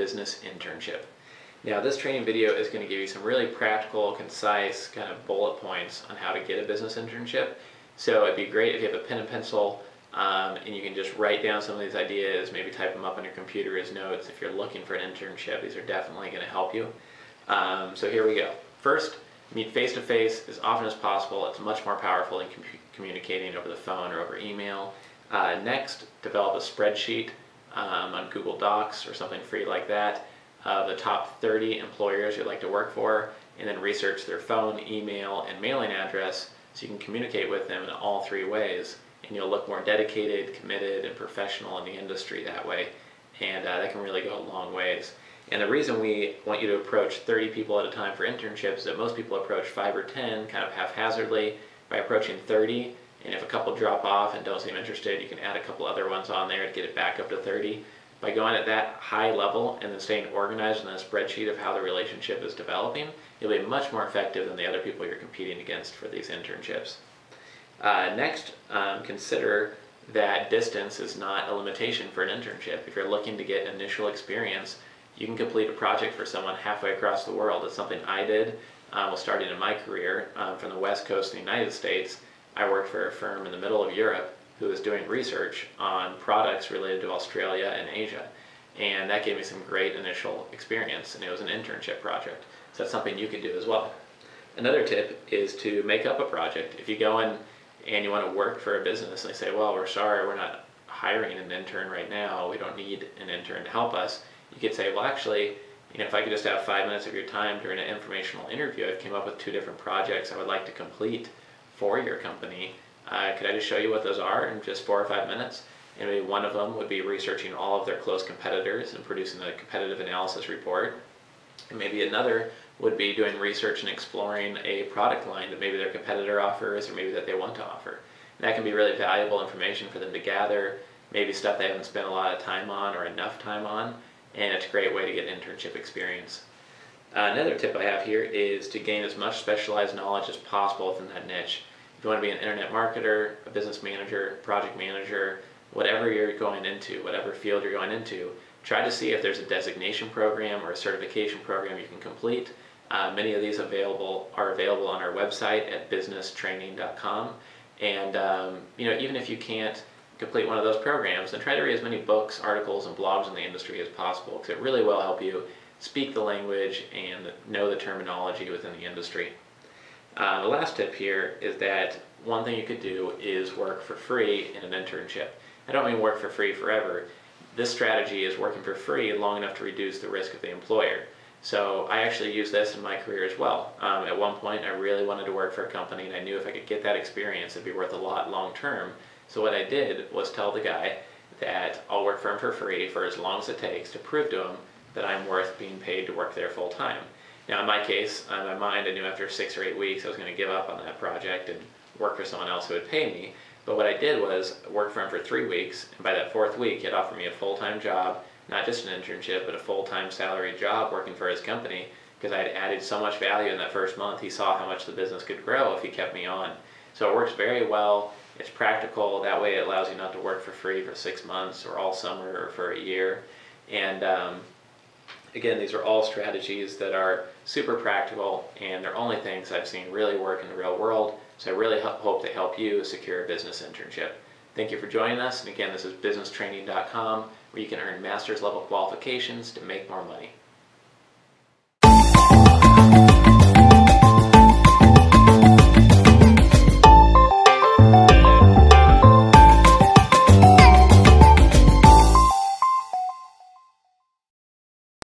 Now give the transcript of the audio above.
Business Internship. Now this training video is going to give you some really practical, concise kind of bullet points on how to get a business internship. So it'd be great if you have a pen and pencil and you can just write down some of these ideas, maybe type them up on your computer as notes. If you're looking for an internship, these are definitely going to help you. So here we go. First, meet face-to-face as often as possible. It's much more powerful than communicating over the phone or over email. Next, develop a spreadsheet on Google Docs or something free like that of the top 30 employers you'd like to work for, and then research their phone, email, and mailing address so you can communicate with them in all three ways, and you'll look more dedicated, committed, and professional in the industry that way, and that can really go a long ways. And the reason we want you to approach 30 people at a time for internships is that most people approach 5 or 10 kind of haphazardly. By approaching 30, and if a couple drop off and don't seem interested, you can add a couple other ones on there to get it back up to 30. By going at that high level and then staying organized in a spreadsheet of how the relationship is developing, you'll be much more effective than the other people you're competing against for these internships. Next, consider that distance is not a limitation for an internship. If you're looking to get initial experience, you can complete a project for someone halfway across the world. It's something I did while starting in my career from the West Coast of the United States. I worked for a firm in the middle of Europe who was doing research on products related to Australia and Asia. And that gave me some great initial experience, and it was an internship project. So that's something you could do as well. Another tip is to make up a project. If you go in and you want to work for a business and they say, well, we're sorry, we're not hiring an intern right now, we don't need an intern to help us, you could say, well, actually, if I could just have 5 minutes of your time during an informational interview, I've came up with 2 different projects I would like to complete for your company. Could I just show you what those are in just 4 or 5 minutes? And maybe one of them would be researching all of their close competitors and producing a competitive analysis report. And maybe another would be doing research and exploring a product line that maybe their competitor offers or maybe that they want to offer. And that can be really valuable information for them to gather, maybe stuff they haven't spent a lot of time on or enough time on, and it's a great way to get internship experience. Another tip I have here is to gain as much specialized knowledge as possible within that niche. If you want to be an internet marketer, a business manager, project manager, whatever you're going into, whatever field you're going into, try to see if there's a designation program or a certification program you can complete. Many of these are available on our website at businesstraining.com. And even if you can't complete one of those programs, then try to read as many books, articles, and blogs in the industry as possible, because it really will help you speak the language and know the terminology within the industry. The last tip here is that one thing you could do is work for free in an internship. I don't mean work for free forever. This strategy is working for free long enough to reduce the risk of the employer. So I actually use this in my career as well. At one point I really wanted to work for a company, and I knew if I could get that experience it'd be worth a lot long term. So what I did was tell the guy that I'll work for him for free for as long as it takes to prove to him that I'm worth being paid to work there full time. Now in my case, in my mind I knew after 6 or 8 weeks I was going to give up on that project and work for someone else who would pay me. But what I did was work for him for 3 weeks, and by that 4th week he'd offer me a full-time job, not just an internship, but a full-time salaried job working for his company, because I had added so much value in that first month. He saw how much the business could grow if he kept me on. So it works very well. It's practical. That way it allows you not to work for free for 6 months or all summer or for a year. And again, these are all strategies that are super practical, and they're only things I've seen really work in the real world. So I really hope to help you secure a business internship. Thank you for joining us. And again, this is businesstraining.com, where you can earn master's level qualifications to make more money.